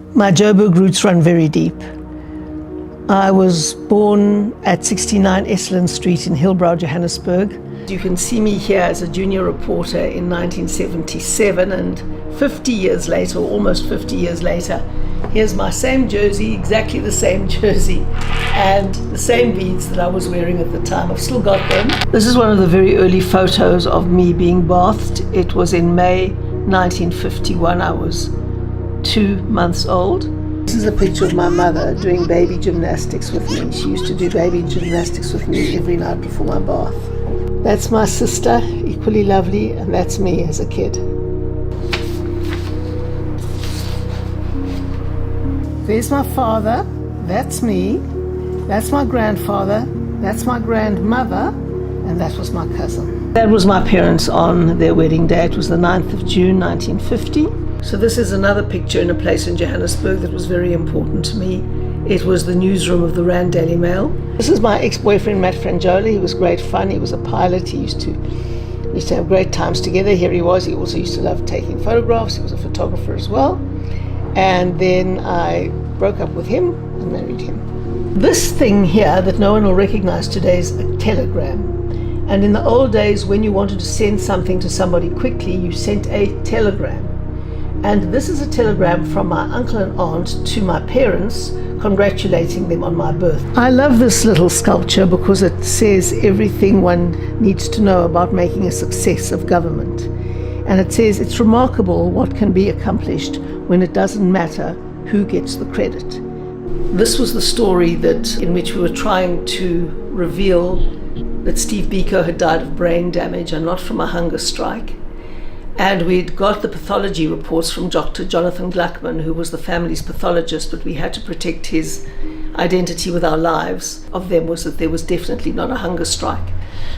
My Joburg roots run very deep. I was born at 69 Esalen Street in Hillbrow, Johannesburg. You can see me here as a junior reporter in 1977, and 50 years later, or almost 50 years later, here's my same jersey, exactly the same jersey, and the same beads that I was wearing at the time. I've still got them. This is one of the very early photos of me being bathed. It was in May 1951. I was 2 months old. This is a picture of my mother doing baby gymnastics with me. She used to do baby gymnastics with me every night before my bath. That's my sister, equally lovely, and that's me as a kid. There's my father, that's me, that's my grandfather, that's my grandmother, and that was my cousin. That was my parents on their wedding day. It was the 9th of June 1950. So this is another picture in a place in Johannesburg that was very important to me. It was the newsroom of the Rand Daily Mail. This is my ex-boyfriend, Matt Franjola. He was great fun. He was a pilot. We used to have great times together. Here he was. He also used to love taking photographs. He was a photographer as well. And then I broke up with him and married him. This thing here that no one will recognize today is a telegram. And in the old days, when you wanted to send something to somebody quickly, you sent a telegram. And this is a telegram from my uncle and aunt to my parents, congratulating them on my birth. I love this little sculpture because it says everything one needs to know about making a success of government. And it says it's remarkable what can be accomplished when it doesn't matter who gets the credit. This was the story in which we were trying to reveal that Steve Biko had died of brain damage and not from a hunger strike. And we'd got the pathology reports from Dr. Jonathan Gluckman, who was the family's pathologist, but we had to protect his identity with our lives. Of them was that there was definitely not a hunger strike.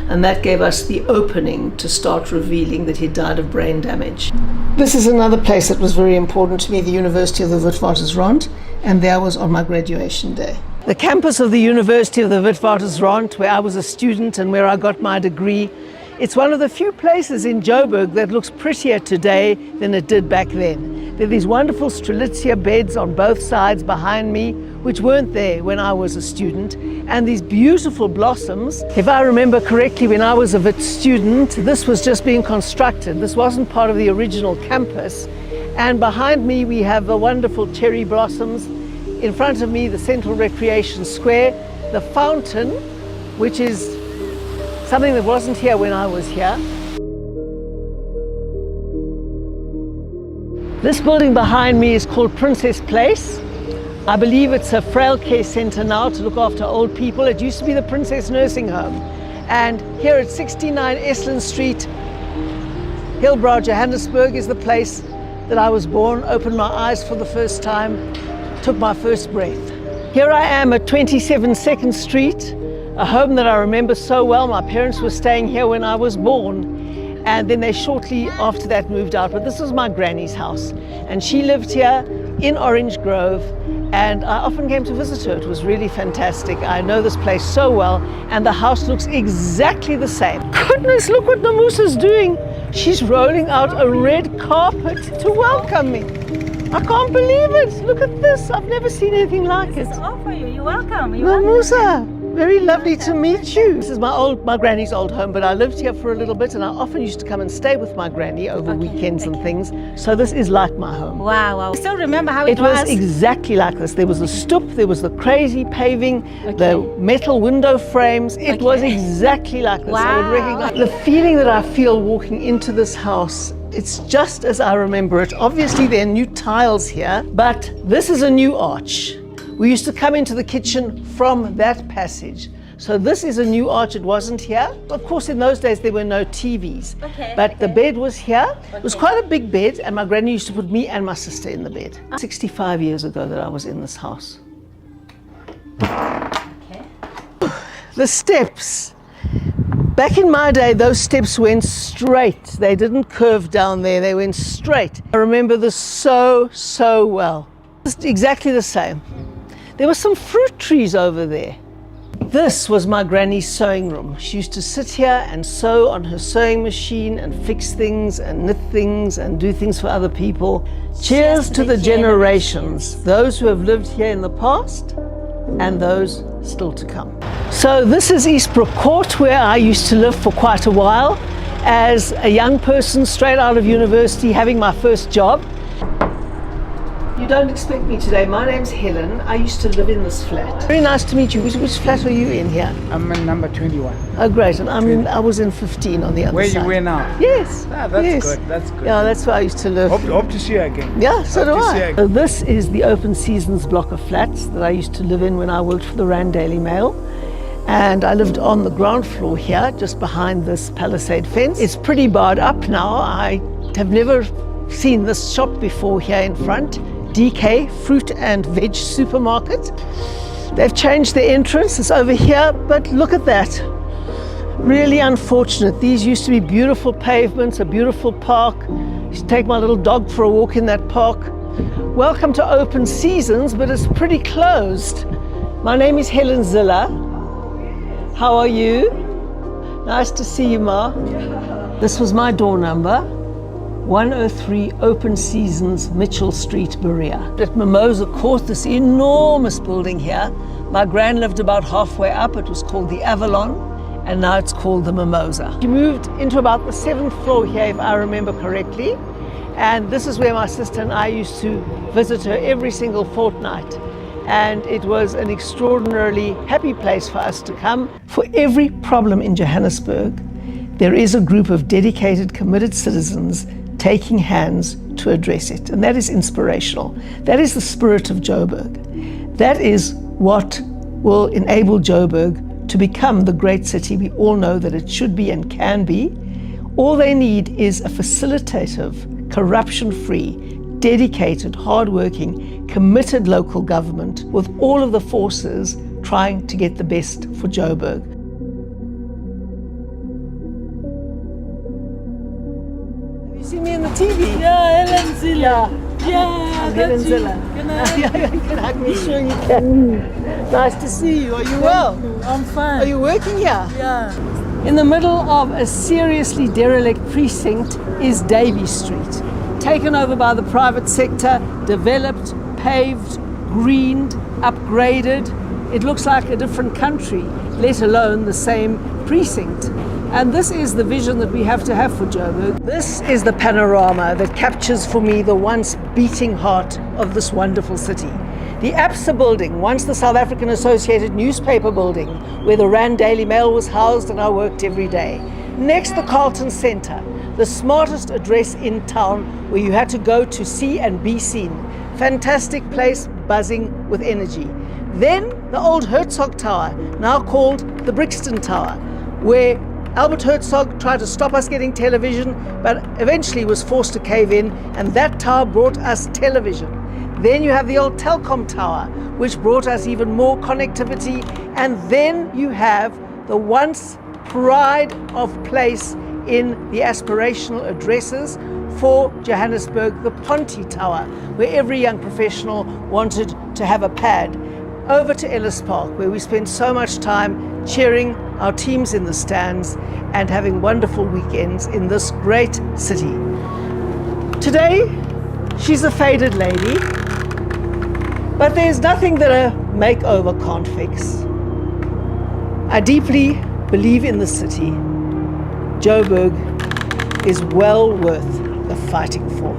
And that gave us the opening to start revealing that he'd died of brain damage. This is another place that was very important to me, the University of the Witwatersrand, and there I was on my graduation day. The campus of the University of the Witwatersrand, where I was a student and where I got my degree, it's one of the few places in Joburg that looks prettier today than it did back then. There are these wonderful strelitzia beds on both sides behind me, which weren't there when I was a student, and these beautiful blossoms. If I remember correctly, when I was a Wit student, this was just being constructed. This wasn't part of the original campus. And behind me, we have the wonderful cherry blossoms. In front of me, the Central Recreation Square, the fountain, which is something that wasn't here when I was here. This building behind me is called Princess Place. I believe it's a frail care centre now to look after old people. It used to be the Princess Nursing Home. And here at 69 Esalen Street, Hillbrow, Johannesburg, is the place that I was born, opened my eyes for the first time, took my first breath. Here I am at 27 2nd Street, a home that I remember so well. My parents were staying here when I was born, and then they shortly after that moved out. But this was my granny's house, and she lived here in Orange Grove, and I often came to visit her. It was really fantastic. I know this place so well, and the house looks exactly the same. Goodness, look what Namusa's doing. She's rolling out a red carpet to welcome me. I can't believe it. Look at this. I've never seen anything like it. This is all for you. You're welcome. Namusa. Very lovely to meet you. This is my granny's old home, but I lived here for a little bit, and I often used to come and stay with my granny over weekends and things. So this is like my home. Wow. I still remember how it was. It was exactly like this. There was the stoop, there was the crazy paving, the metal window frames. It was exactly like this. Wow. I would recognize the feeling that I feel walking into this house. It's just as I remember it. Obviously there are new tiles here, but this is a new arch. We used to come into the kitchen from that passage. So this is a new arch. It wasn't here. Of course, in those days, there were no TVs. But the bed was here. It was quite a big bed, and my granny used to put me and my sister in the bed. 65 years ago that I was in this house. The steps. Back in my day, those steps went straight. They didn't curve down there. They went straight. I remember this so well. It's exactly the same. There were some fruit trees over there. This was my granny's sewing room. She used to sit here and sew on her sewing machine and fix things and knit things and do things for other people. Cheers to the generations, those who have lived here in the past and those still to come. So this is Eastbrook Court, where I used to live for quite a while as a young person straight out of university, having my first job. You don't expect me today. My name's Helen. I used to live in this flat. Very nice to meet you. Which flat are you in here? I'm in number 21. Oh, great. And I was in 15 on the other side. Where you were now? Yes. Ah, that's yes. good. That's good. Yeah, that's where I used to live. Hope to see you again. Yeah, so do Hope to see you I. again. So this is the Open Seasons block of flats that I used to live in when I worked for the Rand Daily Mail. And I lived on the ground floor here, just behind this palisade fence. It's pretty barred up now. I have never seen this shop before here in front. DK, Fruit and Veg Supermarket. They've changed the entrance, it's over here, but look at that. Really unfortunate. These used to be beautiful pavements, a beautiful park. I used to take my little dog for a walk in that park. Welcome to Open Seasons, but it's pretty closed. My name is Helen Ziller. How are you? Nice to see you, Ma. This was my door number. 103 Open Seasons, Mitchell Street, Berea. At Mimosa Court, this enormous building here, my gran lived about halfway up. It was called the Avalon, and now it's called the Mimosa. She moved into about the 7th floor here, if I remember correctly, and this is where my sister and I used to visit her every single fortnight. And it was an extraordinarily happy place for us to come. For every problem in Johannesburg, there is a group of dedicated, committed citizens taking hands to address it. And that is inspirational. That is the spirit of Joburg. That is what will enable Joburg to become the great city we all know that it should be and can be. All they need is a facilitative, corruption-free, dedicated, hardworking, committed local government with all of the forces trying to get the best for Joburg. You see me on the TV? Yeah, Helen Ziller. Yeah, I'm that's Helen you. Ziller. Can I- Yeah, you can hug me, sure you can. Nice to see you. Are you well? I'm fine. Are you working here? Yeah. In the middle of a seriously derelict precinct is Davey Street, taken over by the private sector, developed, paved, greened, upgraded. It looks like a different country, let alone the same precinct. And this is the vision that we have to have for Joburg. This is the panorama that captures for me the once beating heart of this wonderful city. The ABSA building, once the South African Associated Newspaper building, where the Rand Daily Mail was housed and I worked every day. Next, the Carlton Centre, the smartest address in town where you had to go to see and be seen. Fantastic place, buzzing with energy. Then the old Herzog Tower, now called the Brixton Tower, where Albert Herzog tried to stop us getting television, but eventually was forced to cave in, and that tower brought us television. Then you have the old Telkom Tower, which brought us even more connectivity, and then you have the once pride of place in the aspirational addresses for Johannesburg, the Ponte Tower, where every young professional wanted to have a pad. Over to Ellis Park, where we spend so much time cheering our teams in the stands and having wonderful weekends in this great city. Today, she's a faded lady, but there's nothing that a makeover can't fix. I deeply believe in the city. Joburg is well worth the fighting for.